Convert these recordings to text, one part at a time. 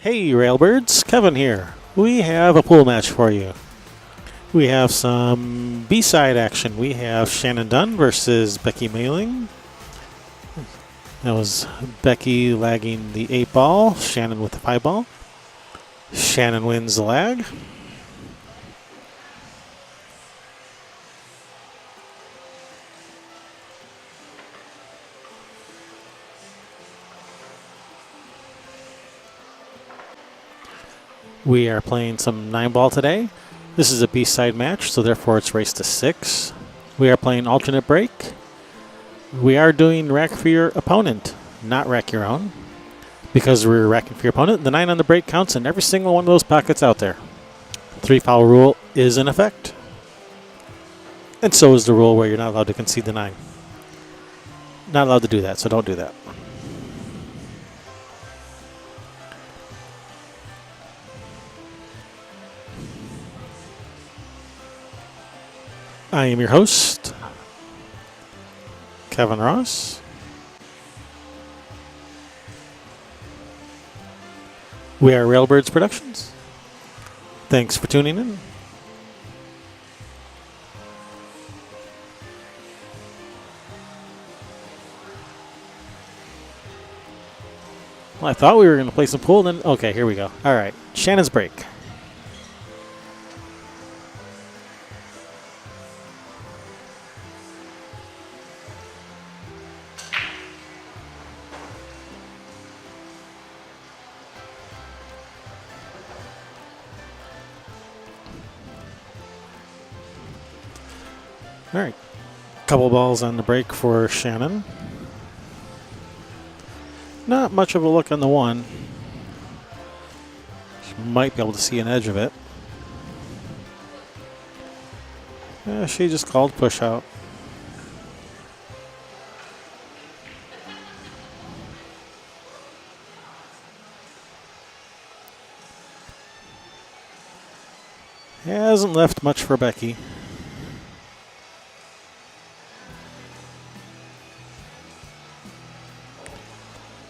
Hey Railbirds, Kevin here. We have a pool match for you. We have some B-side action. We have Shannon Dunn versus Becky Mehling. That was Becky lagging the 8 ball, Shannon with the 5 ball. Shannon wins the lag. We are playing some 9 ball today. This is a B-side match, so therefore it's race to 6. We are playing alternate break. We are doing rack for your opponent, not rack your own. Because we're racking for your opponent, the 9 on the break counts in every single one of those pockets out there. 3 foul rule is in effect. And so is the rule where you're not allowed to concede the 9. Not allowed to do that, so don't do that. I am your host, Kevin Ross. We are Railbirds Productions. Thanks for tuning in. Well, I thought we were going to play some pool, then okay, here we go. All right, Shannon's break. All right, couple balls on the break for Shannon. Not much of a look on the 1. She might be able to see an edge of it. Yeah, she just called push out. Hasn't left much for Becky.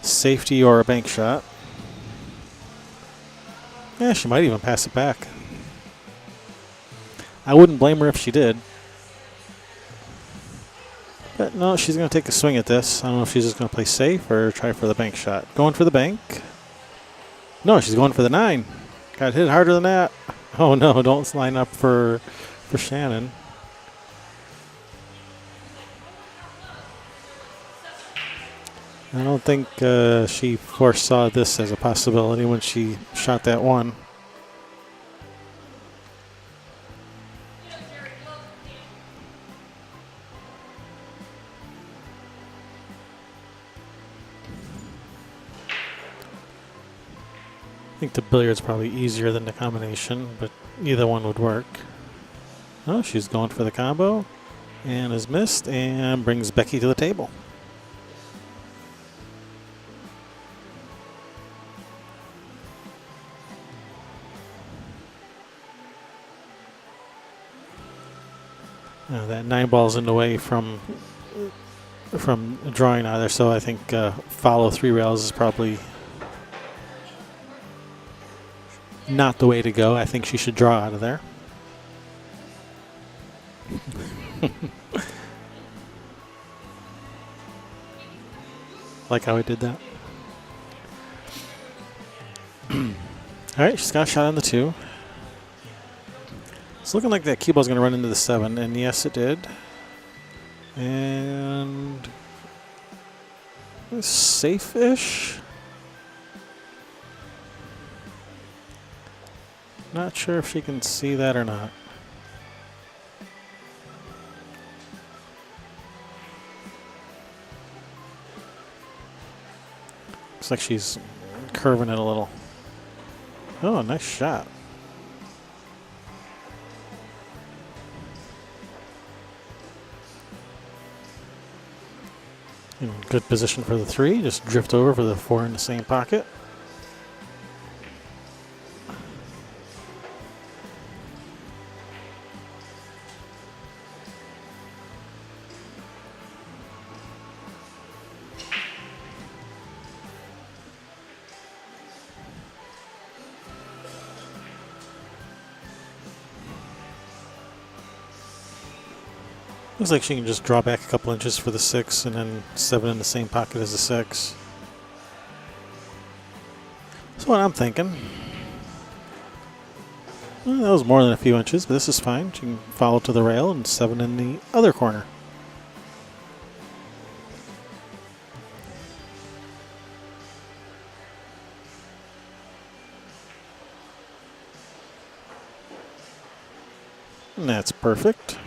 Safety or a bank shot. Yeah, she might even pass it back. I wouldn't blame her if she did. But no, she's going to take a swing at this. I don't know if she's just going to play safe or try for the bank shot. Going for the bank. No, she's going for the 9. Got hit harder than that. Oh no, don't line up for Shannon. I don't think she foresaw this as a possibility when she shot that 1. I think the billiard's probably easier than the combination, but either one would work. Oh, she's going for the combo and has missed and brings Becky to the table. That 9 ball's in the way from drawing either, so I think follow 3 rails is probably not the way to go. I think she should draw out of there. Like how I did that. All right, she's got a shot on the 2. It's looking like that cue ball's going to run into the 7, and yes, it did. And safe-ish. Not sure if she can see that or not. Looks like she's curving it a little. Oh, nice shot. In good position for the 3. Just drift over for the 4 in the same pocket. Looks like she can just draw back a couple inches for the 6 and then 7 in the same pocket as the 6. That's what I'm thinking. Well, that was more than a few inches, but this is fine. She can follow to the rail and 7 in the other corner. And that's perfect.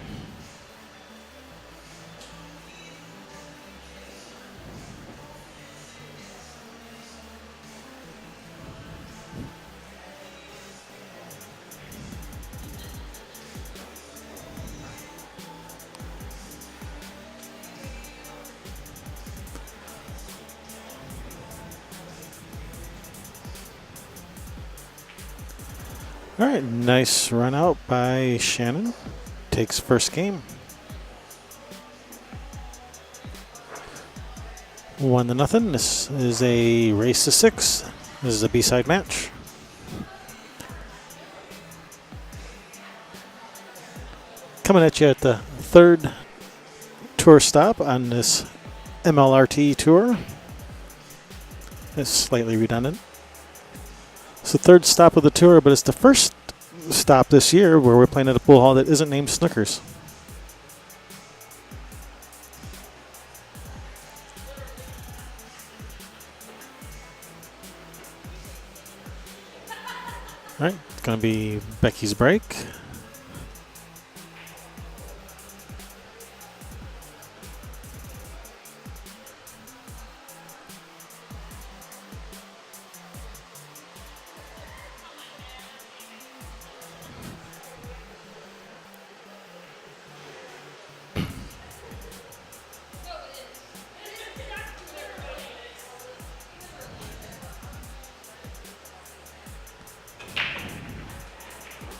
All right, nice run out by Shannon. Takes first game. 1-0. This is a race to 6. This is a B-side match. Coming at you at the third tour stop on this MLRT tour. It's slightly redundant. It's the third stop of the tour, but it's the first stop this year where we're playing at a pool hall that isn't named Snookers. All right, it's going to be Becky's break.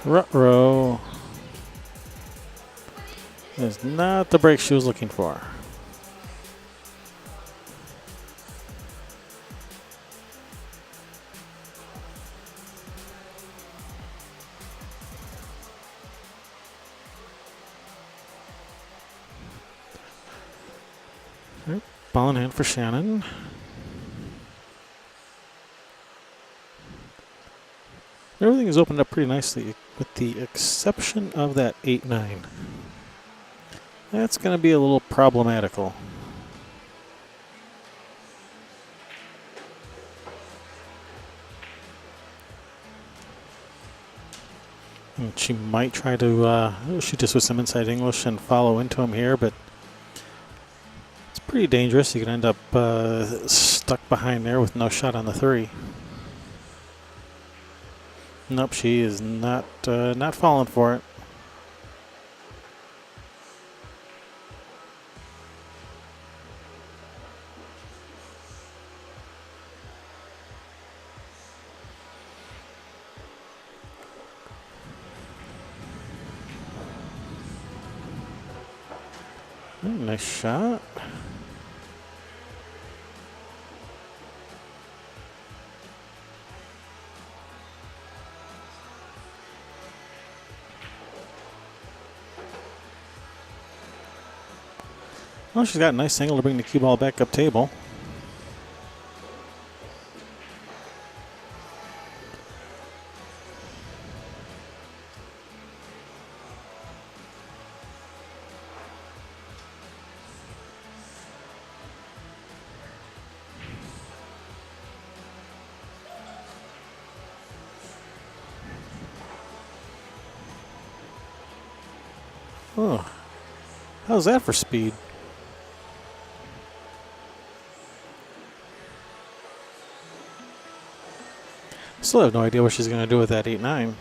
Ruh-roh. Is not the break she was looking for. Right, ball in hand for Shannon. Everything is opened up pretty nicely with the exception of that 8-9. That's going to be a little problematical. And she might try to shoot this with some inside English and follow into him here, but it's pretty dangerous. You could end up stuck behind there with no shot on the 3. Nope, she is not falling for it. Nice shot. Well, she's got a nice angle to bring the cue ball back up table. Oh, how's that for speed? Still have no idea what she's going to do with that 8-9.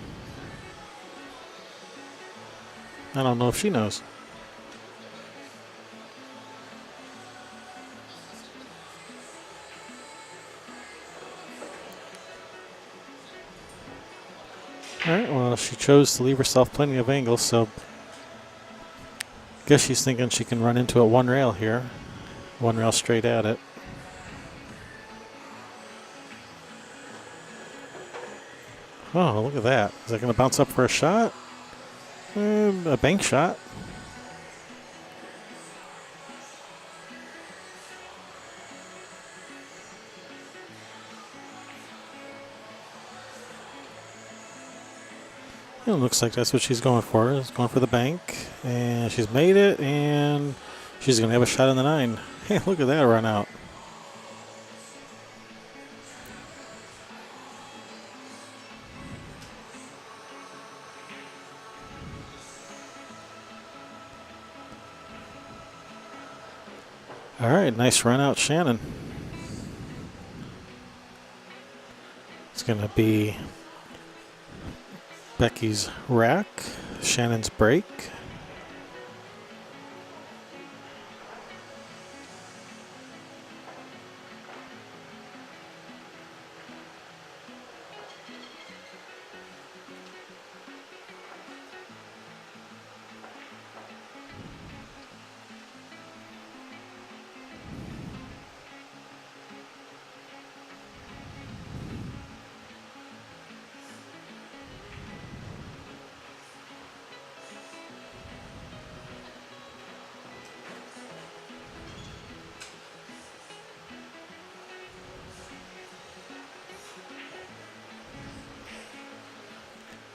I don't know if she knows. Alright, well, she chose to leave herself plenty of angles, so I guess she's thinking she can run into it one rail here. One rail straight at it. Oh, look at that. Is that going to bounce up for a shot? A bank shot. It looks like that's what she's going for. She's going for the bank, and she's made it, and she's going to have a shot on the 9. Hey, look at that run out. All right, nice run out, Shannon. It's going to be Becky's rack, Shannon's break.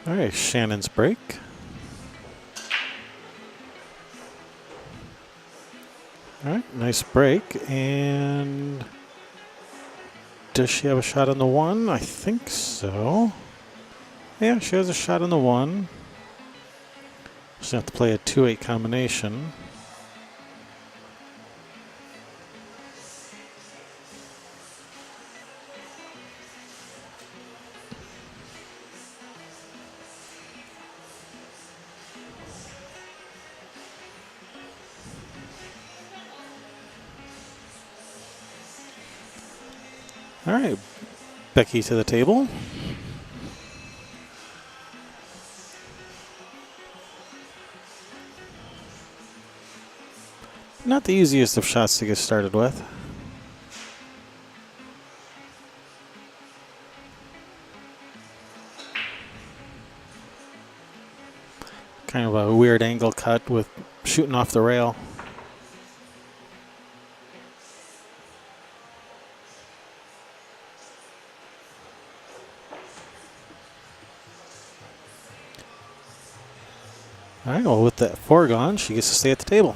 All right, Shannon's break. All right, nice break. And does she have a shot on the 1? I think so. Yeah, she has a shot on the 1. She's going to have to play a 2-8 combination. All right, Becky to the table. Not the easiest of shots to get started with. Kind of a weird angle cut with shooting off the rail. All right, well, with that 4 gone, she gets to stay at the table.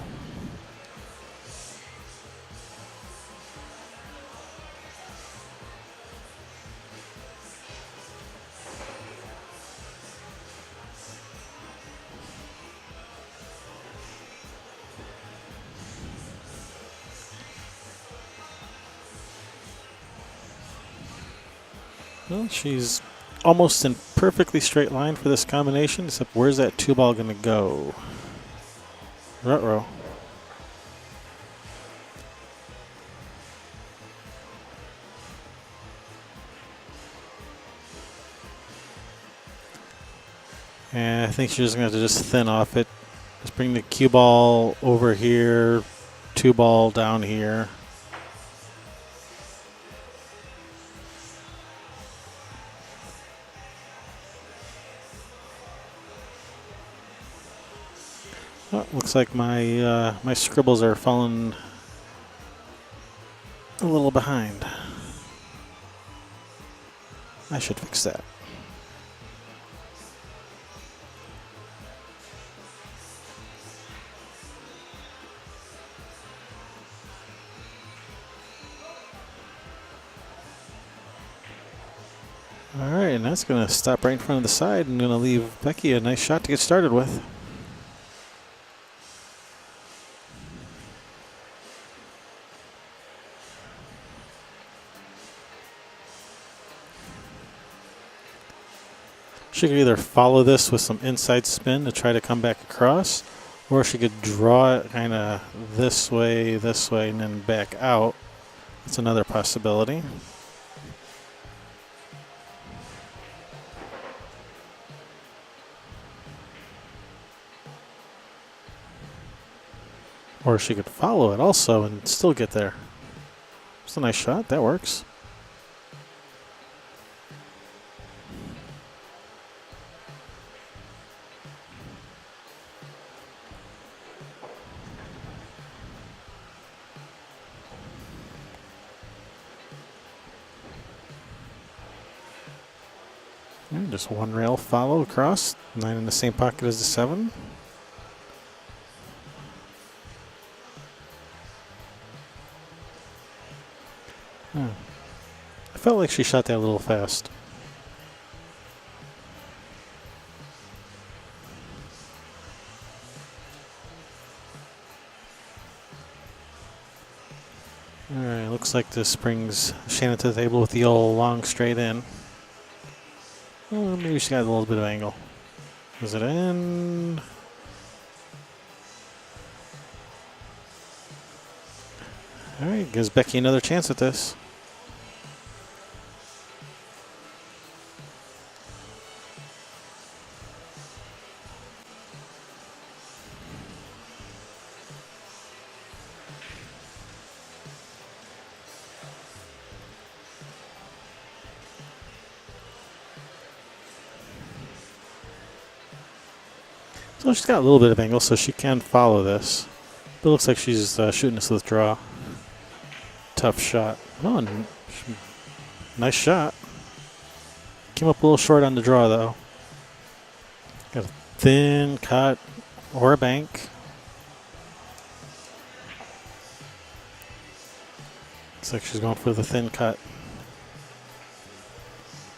Well, she's almost in perfectly straight line for this combination, except where's that 2 ball going to go? Ruh-roh. And I think she's going to have to just thin off it. Just bring the cue ball over here, 2 ball down here. Oh, looks like my my scribbles are falling a little behind. I should fix that. All right, and that's going to stop right in front of the side and going to leave Becky a nice shot to get started with. She could either follow this with some inside spin to try to come back across, or she could draw it kind of this way, and then back out. That's another possibility. Or she could follow it also and still get there. It's a nice shot. That works. And just one rail follow across. 9 in the same pocket as the 7. I felt like she shot that a little fast. Alright, looks like this brings Shannon to the table with the old long straight in. Well, maybe she got a little bit of angle. Is it in? Alright, gives Becky another chance at this. So she's got a little bit of angle, so she can follow this. But it looks like she's shooting this with draw. Tough shot. Oh, nice shot. Came up a little short on the draw, though. Got a thin cut or a bank. Looks like she's going for the thin cut.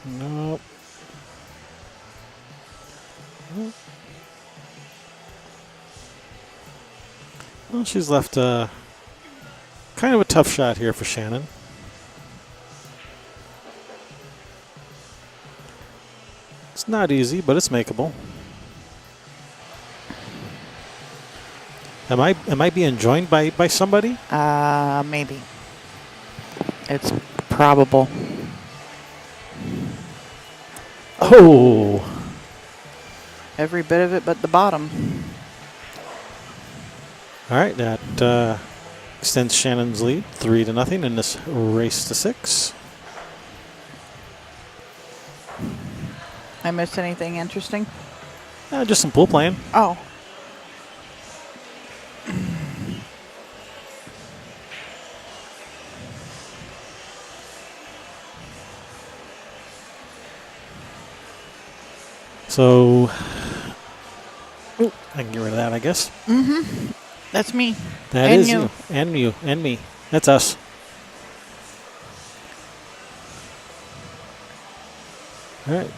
Nope. Nope. Well, she's left kind of a tough shot here for Shannon. It's not easy, but it's makeable. Am I being joined by somebody? Maybe. It's probable. Oh! Every bit of it but the bottom. All right, that extends Shannon's lead 3-0 in this race to 6. I missed anything interesting? Just some pool playing. Oh. So, I can get rid of that, I guess. Mm-hmm. That's me. That and is you. you. And you. And me. That's us. All right.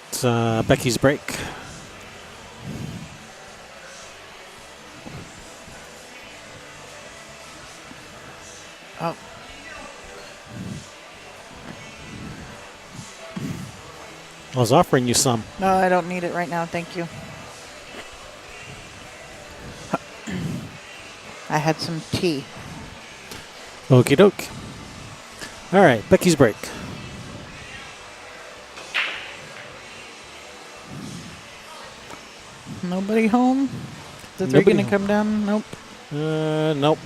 It's Becky's break. Oh. I was offering you some. No, I don't need it right now. Thank you. I had some tea. Okie doke. All right, Becky's break. Nobody home? The 3 Nobody gonna home. come down? Nope. Nope.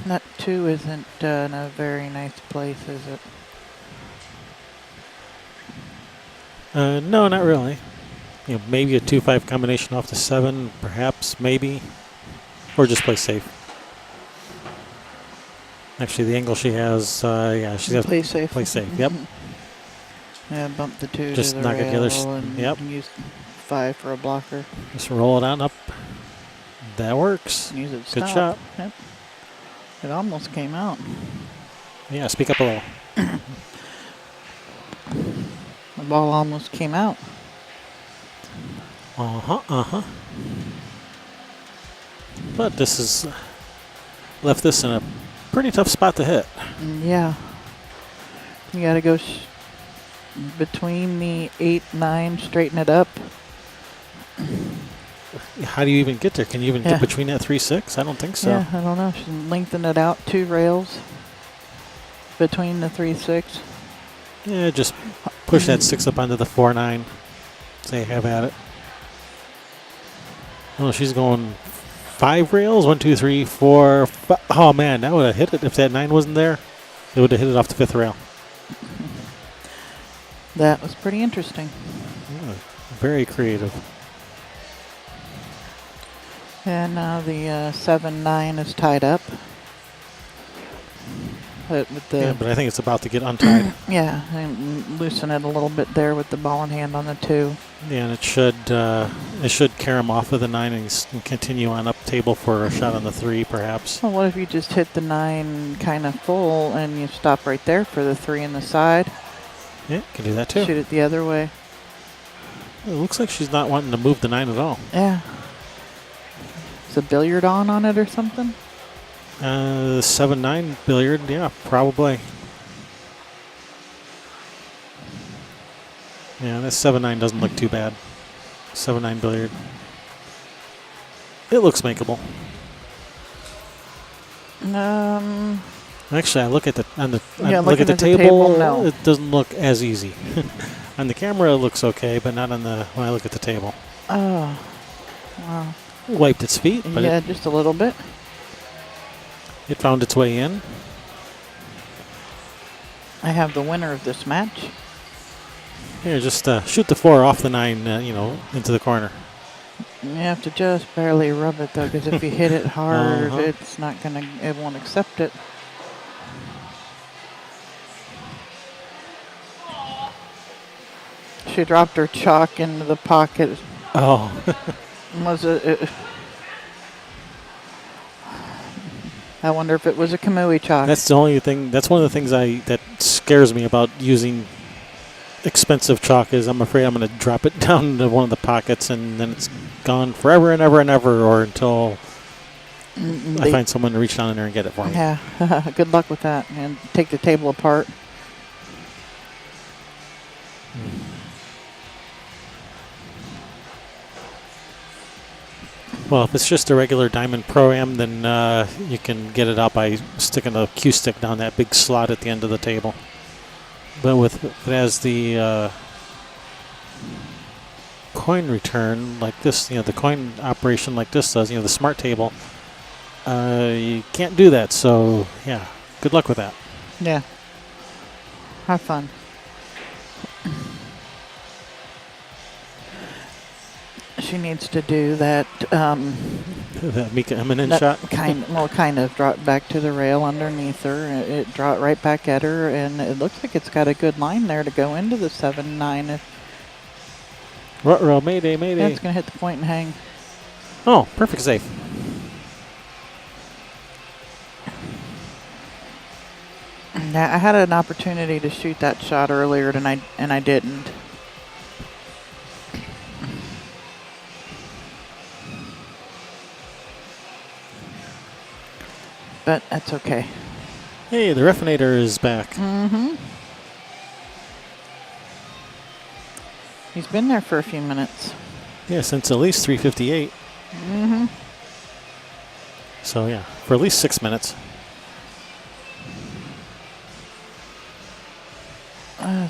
That 2 isn't in a very nice place, is it? No, not really. You know, maybe a 2-5 combination off the 7, perhaps, maybe, or just play safe. Actually, the angle she has, yeah, she's got Play safe. play safe. Yep. Yeah, bump the 2 Just to the knock it the other rail and yep. use 5 for a blocker. Just roll it on up. That works. Use it Good stop. shot. Yep. It almost came out. Yeah, speak up a little. The ball almost came out. But this is left this in a pretty tough spot to hit. Yeah. You gotta go between the 8, 9, straighten it up. How do you even get there? Can you even get between that 3-6? I don't think so. Yeah, I don't know. Should lengthen it out 2 rails between the 3, 6. Yeah, just push that 6 up onto the 4-9. Say have at it. Oh, she's going 5 rails. 1, 2, 3, 4, 5. Oh man, that would have hit it if that 9 wasn't there. It would have hit it off the 5th rail. That was pretty interesting. Yeah, very creative. And now the 7, 9 is tied up. with the Yeah, but I think it's about to get untied. yeah, and loosen it a little bit there with the ball in hand on the 2. Yeah, and it should carry him off of the 9 and continue on up table for a shot on the 3, perhaps. Well, what if you just hit the 9 kind of full and you stop right there for the 3 in the side? Yeah, can do that too. Shoot it the other way. It looks like she's not wanting to move the 9 at all. Yeah. Is a billiard on it or something? 7-9 billiard, yeah, probably. Yeah, that 7-9 doesn't look too bad. 7-9 billiard. It looks makeable. Actually, I look at the look at the table. No. It doesn't look as easy. On the camera, it looks okay, but not on the when I look at the table. Oh, wow. It wiped its feet, but yeah, just a little bit. it found its way in. I have the winner of this match. Here, just shoot the 4 off the 9, into the corner. You have to just barely rub it though, because if you hit it hard, it's not gonna. It won't accept it. She dropped her chalk into the pocket. Oh. Was it? I wonder if it was a Kamui chalk. That's the only thing. That's one of the things that scares me about using expensive chalk is I'm afraid I'm going to drop it down into one of the pockets and then it's gone forever and ever and ever, or until I find someone to reach down in there and get it for me. Yeah, good luck with that, and take the table apart. Well, if it's just a regular Diamond Pro-Am, then you can get it out by sticking a cue stick down that big slot at the end of the table. But with it has the coin return like this, the coin operation like this does, the smart table, you can't do that. So, yeah, good luck with that. Yeah. Have fun. She needs to do that. That Mika Eminem shot? Kind of drop back to the rail underneath her. It dropped right back at her, and it looks like it's got a good line there to go into the 7-9. Ruh-roh, mayday, mayday. That's going to hit the point and hang. Oh, perfect safe. Yeah, I had an opportunity to shoot that shot earlier tonight, and I didn't. But that's okay. Hey, the Refinator is back. Mm-hmm. He's been there for a few minutes. Yeah, since at least 3:58. Mm-hmm. So, yeah, for at least 6 minutes.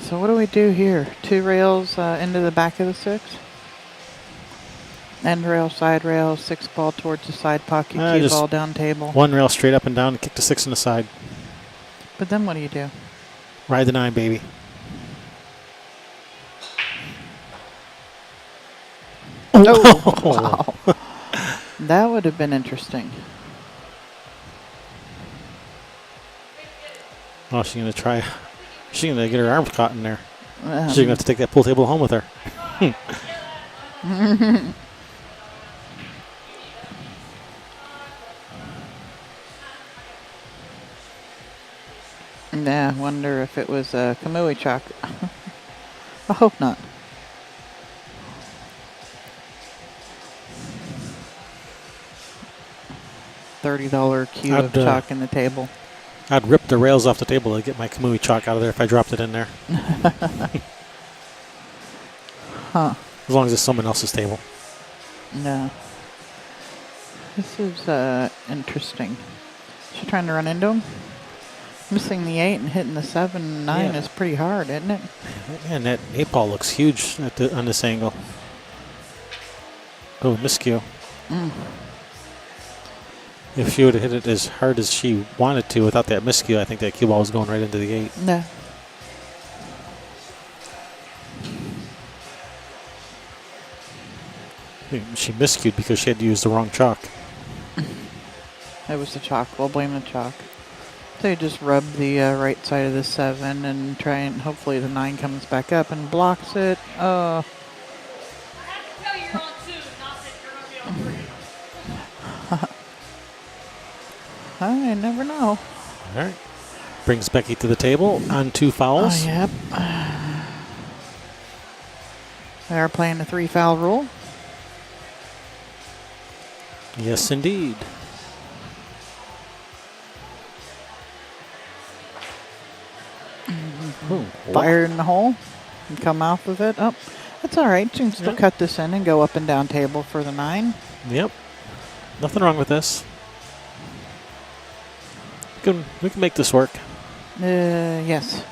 So what do we do here? 2 rails into the back of the 6? End rail, side rail, 6 ball towards the side pocket, cue ball down table. 1 rail straight up and down and kick the 6 in the side. But then what do you do? Ride the 9, baby. Oh, wow. That would have been interesting. Oh, she's going to try. She's going to get her arms caught in there. She's going to have to take that pool table home with her. Yeah, I wonder if it was a Kamui chalk. I hope not. $30 cue of chalk in the table. I'd rip the rails off the table to get my Kamui chalk out of there if I dropped it in there. Huh. As long as it's someone else's table. No. This is interesting. She trying to run into him? Missing the 8 and hitting the 7-9 is pretty hard, isn't it? And that 8 ball looks huge on this angle. Oh, miscue. If she would have hit it as hard as she wanted to without that miscue, I think that cue ball was going right into the 8. No. She miscued because she had to use the wrong chalk. It was the chalk. We'll blame the chalk. So you just rub the right side of the 7 and try and hopefully the 9 comes back up and blocks it. Oh. I never know. All right. Brings Becky to the table on 2 fouls. Oh, yep. They are playing the 3 foul rule. Yes, indeed. Ooh, Fire in the hole and come off of it. Oh, that's all right. You can still cut this in and go up and down table for the 9. Yep. Nothing wrong with this. We can make this work. Yes.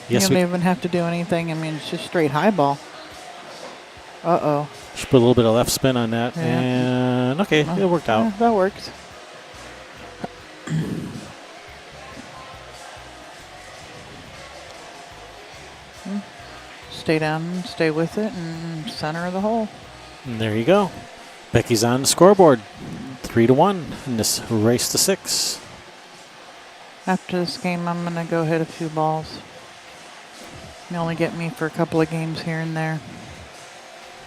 Yes, you don't even have to do anything. I mean, it's just straight high ball. Uh-oh. Just put a little bit of left spin on that. Yeah. And, okay, it worked out. Yeah, that works. Stay down, stay with it, and center of the hole. And there you go. Becky's on the scoreboard. 3-1 in this race to 6. After this game, I'm going to go hit a few balls. You only get me for a couple of games here and there.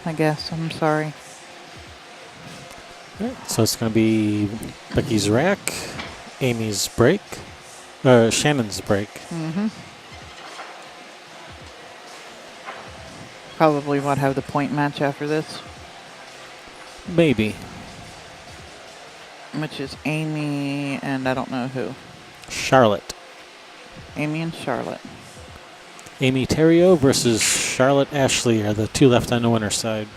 I guess. I'm sorry. Right, so it's going to be Becky's rack, Amy's break, Shannon's break. Mm-hmm. Probably would have the point match after this, Maybe. which is Amy and I don't know who. Charlotte. Amy and Charlotte. Amy Terrio versus Charlotte Ashley are the 2 left on the winner's side.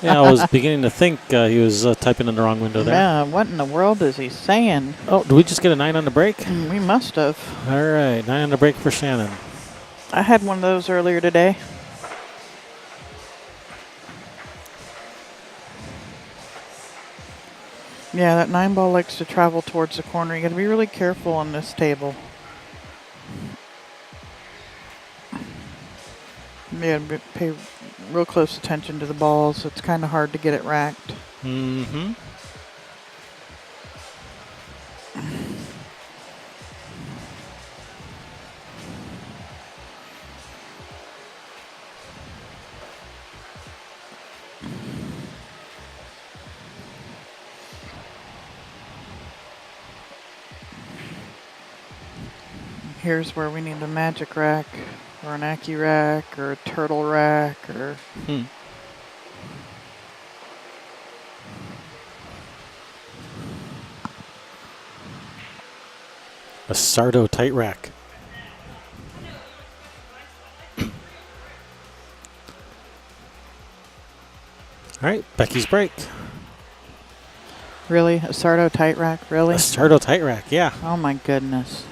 Yeah, I was beginning to think he was typing in the wrong window there. Yeah, what in the world is he saying? Oh, did we just get a 9 on the break? We must have. All right, 9 on the break for Shannon. I had one of those earlier today. Yeah, that 9 ball likes to travel towards the corner. You got to be really careful on this table. Yeah, pay real close attention to the balls. It's kind of hard to get it racked. Mm-hmm. Here's where we need a magic rack, or an Accu rack, or a turtle rack, or... A Sardo tight rack. All right, Becky's break. Really? A Sardo tight rack? Really? A Sardo tight rack, yeah. Oh my goodness.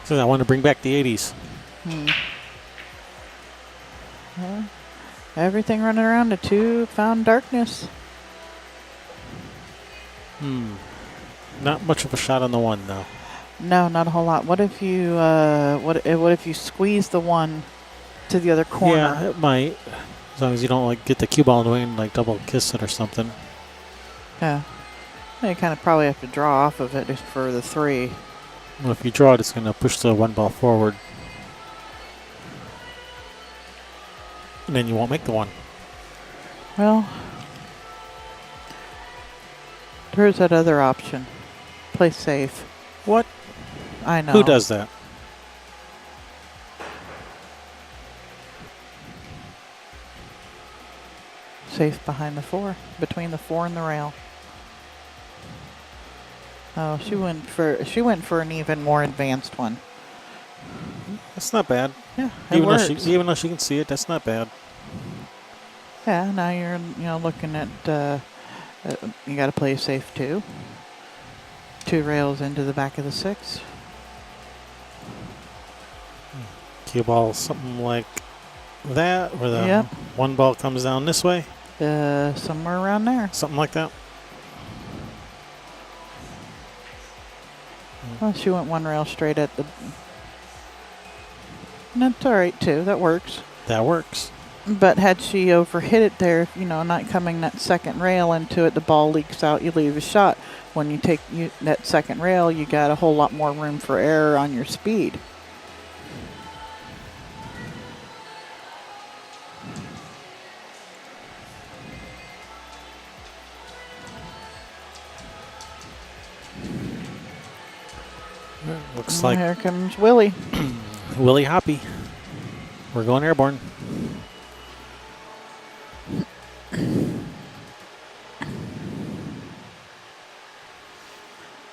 So I want to bring back the 80s. Well, everything running around to 2 found darkness. Not much of a shot on the 1 though. No, not a whole lot. What if you what if you squeeze the 1 to the other corner? Yeah, it might. As long as you don't like get the cue ball in the way and like double kiss it or something. Yeah. You kind of probably have to draw off of it for the 3. Well, if you draw it, it's going to push the 1 ball forward. And then you won't make the 1. Well, there's that other option. Play safe. What? I know. Who does that? Safe behind the 4, between the 4 and the rail. Oh, she went for an even more advanced one. That's not bad. Yeah, it works. Even though she can see it, that's not bad. Yeah, now you're looking at you got to play safe too. 2 rails into the back of the 6. Cue ball something like that, where the Yep. one ball comes down this way? Somewhere around there. Something like that? Well, she went one rail straight at the... And that's all right, too. That works. That works. But had she overhit it there, not coming that second rail into it, the ball leaks out, you leave a shot. When you take that second rail, you got a whole lot more room for error on your speed. Looks like Here comes Willie. Willie Hoppy. We're going airborne.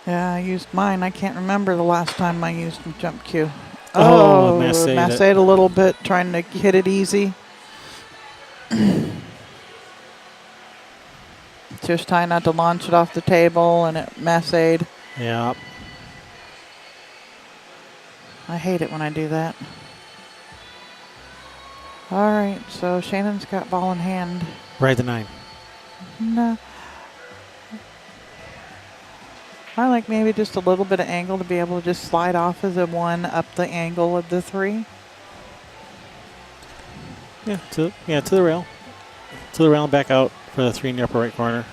Yeah, I used mine. I can't remember the last time I used jump cue. Oh, massade massade a little bit, trying to hit it easy. Just trying not to launch it off the table, and it massade. Yeah. I hate it when I do that. All right, so Shannon's got ball in hand. Ride the 9. No. I like maybe just a little bit of angle to be able to just slide off of the 1 up the angle of the 3. Yeah, to the rail. To the rail and back out for the 3 in the upper right corner.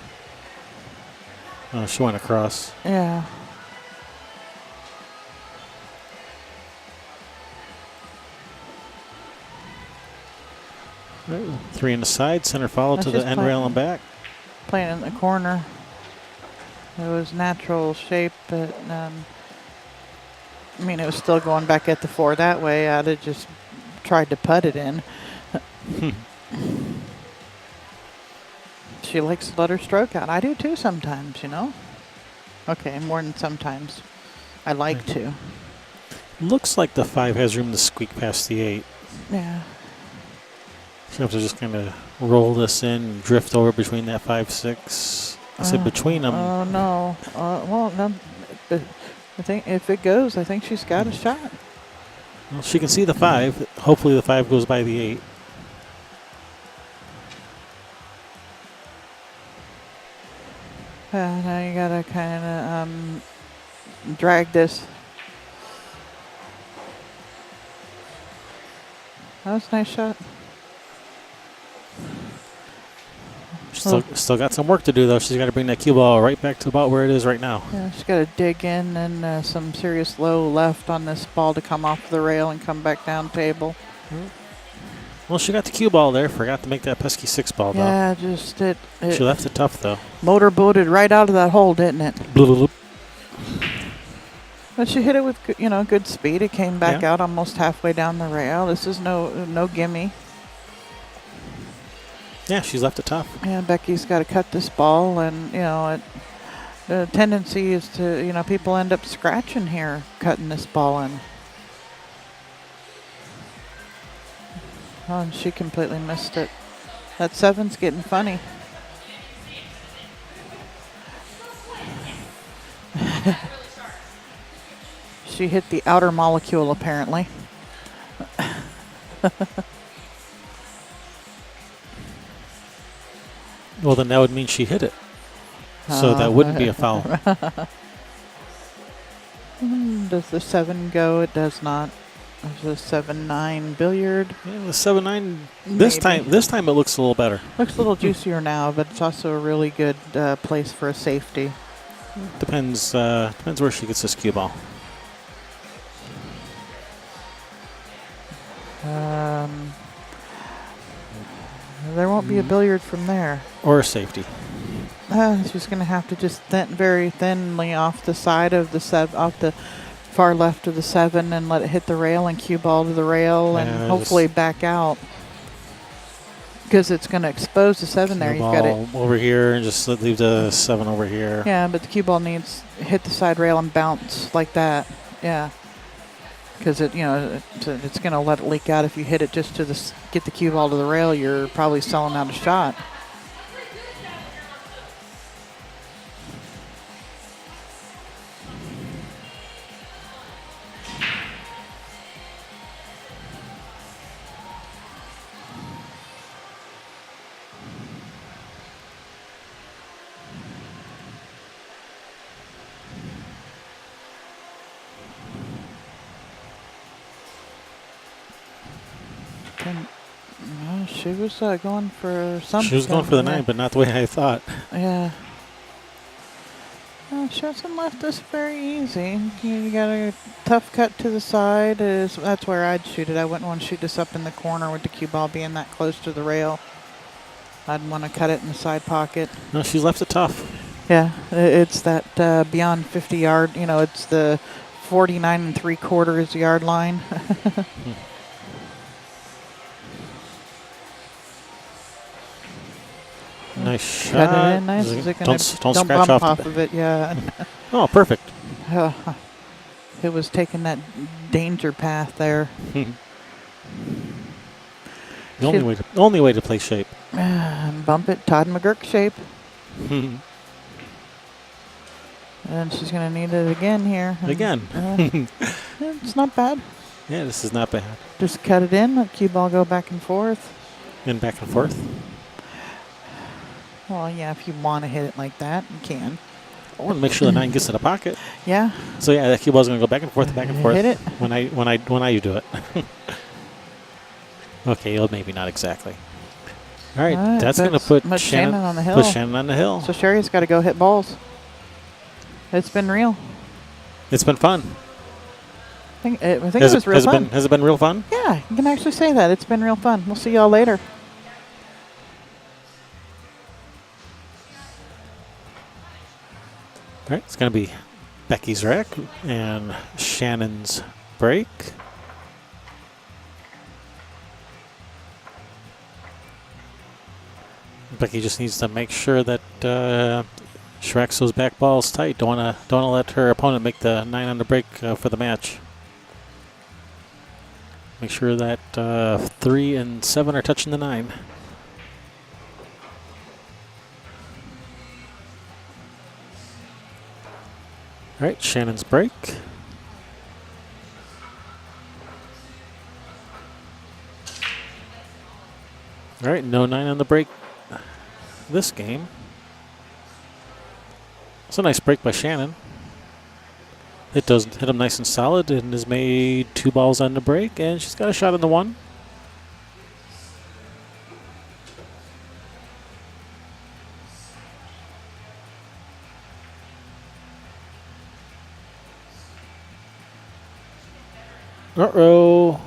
Oh, she went across. Yeah. Right, 3 in the side, center follow That's to the just end fine. rail and back. Playing in the corner. It was natural shape, but it was still going back at the 4 that way. I'd have just tried to putt it in. She likes to let her stroke out. I do too sometimes, Okay, more than sometimes. I like to. Looks like the 5 has room to squeak past the 8. Yeah. She have to just kind of roll this in and drift over between that 5, 6. I said between them. Oh, no. Well, no. I think if it goes, I think she's got a shot. Well, she can see the 5. Hopefully the 5 goes by the 8. Now you gotta kind of drag this. That was a nice shot. Still got some work to do, though. She's got to bring that cue ball right back to about where it is right now. Yeah, she's got to dig in and some serious low left on this ball to come off the rail and come back down table. Well, she got the cue ball there. Forgot to make that pesky 6 ball, though. Yeah, just it She left it tough, though. motorboated right out of that hole, didn't it? Bloop, bloop, bloop. But she hit it with good speed. It came back Yeah. out almost halfway down the rail. This is no gimme. Yeah, she's left it tough. Yeah, Becky's got to cut this ball, and the tendency is to people end up scratching here cutting this ball in. Oh, and she completely missed it. That 7's getting funny. She hit the outer molecule, apparently. Well, then that would mean she hit it. So that wouldn't be a foul. Does the 7 go? It does not. There's a 7-9 billiard. Yeah, the 7-9. This time it looks a little better. Looks a little juicier now, but it's also a really good place for a safety. Depends where she gets this cue ball. There won't be a billiard from there. Or a safety. She's going to have to just very thinly off the side of the off the far left of the 7, and let it hit the rail and cue ball to the rail, and hopefully back out, because it's going to expose the 7 there. You've got it over here and just leave the 7 over here. Yeah, but the cue ball needs hit the side rail and bounce like that. Yeah. Because it's going to let it leak out. If you hit it just to get the cue ball to the rail, you're probably selling out a shot. She was going for something. She was going for the 9, but not the way I thought. Yeah. She hasn't left this very easy. You got a tough cut to the side. That's where I'd shoot it. I wouldn't want to shoot this up in the corner with the cue ball being that close to the rail. I'd want to cut it in the side pocket. No, she's left it tough. Yeah, it's that beyond 50 yard. It's the 49 3/4 yard line. Nice shot. Cut it in nice. Is it don't scratch bump off of it. Yeah. Oh, perfect. It was taking that danger path there. The only way to play shape. Bump it, Todd McGurk shape. And she's going to need it again here. Again. It's not bad. Yeah, this is not bad. Just cut it in, let cue ball go back and forth. And back and forth. Well, yeah, if you want to hit it like that, you can. I want to make sure the 9 gets to the pocket. Yeah. So yeah, that cue ball's going to go back and forth, back and forth. Hit it. When I do it. Okay, well, maybe not exactly. All right, that's going to put Shannon on the hill. Put Shannon on the hill. So Sherry's got to go hit balls. It's been real. It's been fun. I think it was real fun. Has it been real fun? Yeah, you can actually say that. It's been real fun. We'll see y'all later. All right, it's going to be Becky's rack and Shannon's break. Becky just needs to make sure that she racks those back balls tight. Don't wanna let her opponent make the 9 on the break for the match. Make sure that 3 and 7 are touching the 9. All right, Shannon's break. All right, no 9 on the break this game. It's a nice break by Shannon. It does hit him nice and solid and has made 2 balls on the break, and she's got a shot on the 1. Uh-oh. All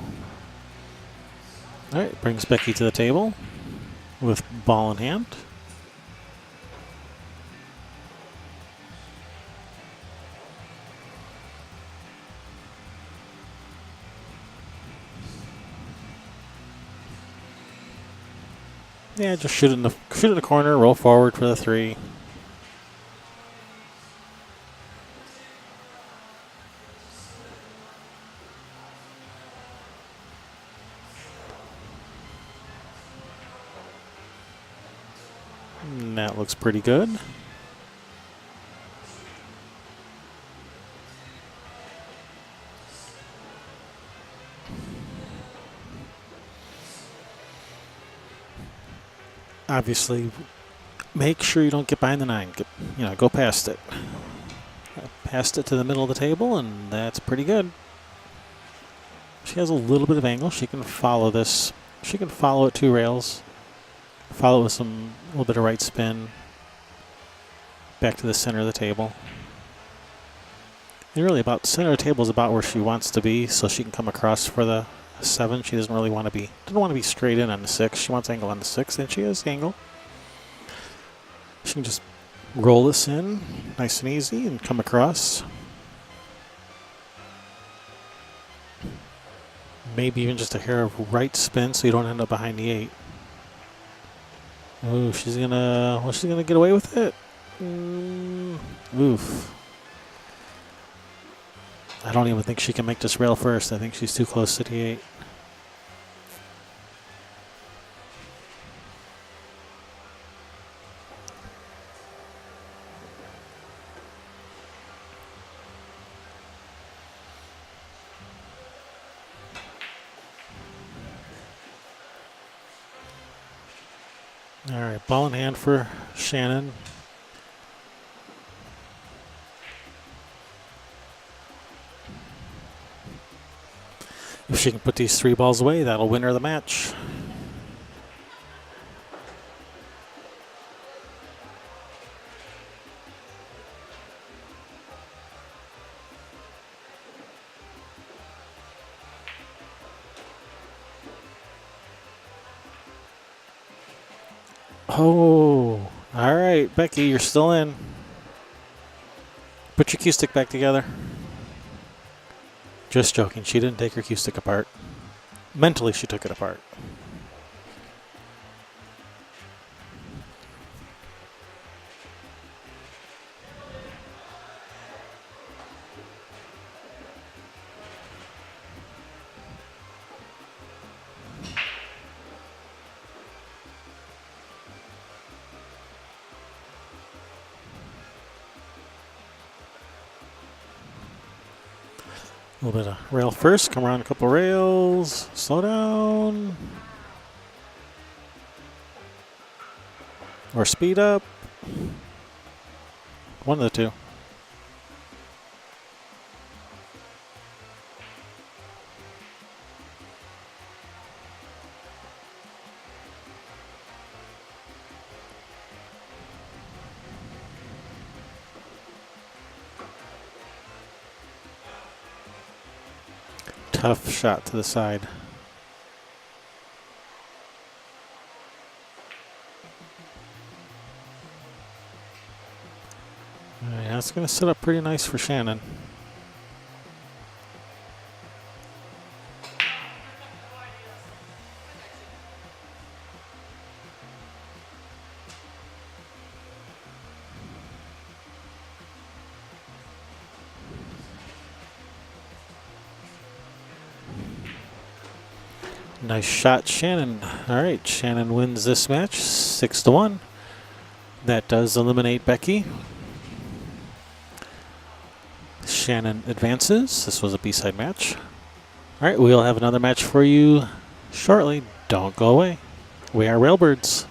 right, brings Becky to the table with ball in hand. Yeah, just shoot in the corner, roll forward for the 3. And that looks pretty good. Obviously, make sure you don't get behind the 9. Go past it. Past it to the middle of the table, and that's pretty good. She has a little bit of angle. She can follow this. She can follow it 2 rails. Follow it with a little bit of right spin. Back to the center of the table. And really, about center of the table is about where she wants to be, so she can come across for the 7. She doesn't really want to be straight in on the 6. She wants angle on the 6, and she has angle. She can just roll this in nice and easy and come across. Maybe even just a hair of right spin so you don't end up behind the 8. Oh, she's gonna get away with it. Oof. I don't even think she can make this rail first. I think she's too close to the 8. All right, ball in hand for Shannon. If If she can put these 3 balls away, that'll win her the match. Oh, all right, Becky, you're still in. Put your cue stick back together. Just joking. She didn't take her cue stick apart. Mentally, she took it apart. A little bit of rail first, come around a couple rails, slow down. Or speed up. One of the two. Tough shot to the side. Yeah, that's going to set up pretty nice for Shannon. Nice shot, Shannon. All right, Shannon wins this match 6-1. That does eliminate Becky. Shannon advances. This was a B-side match. All right, we'll have another match for you shortly. Don't go away. We are Railbirds.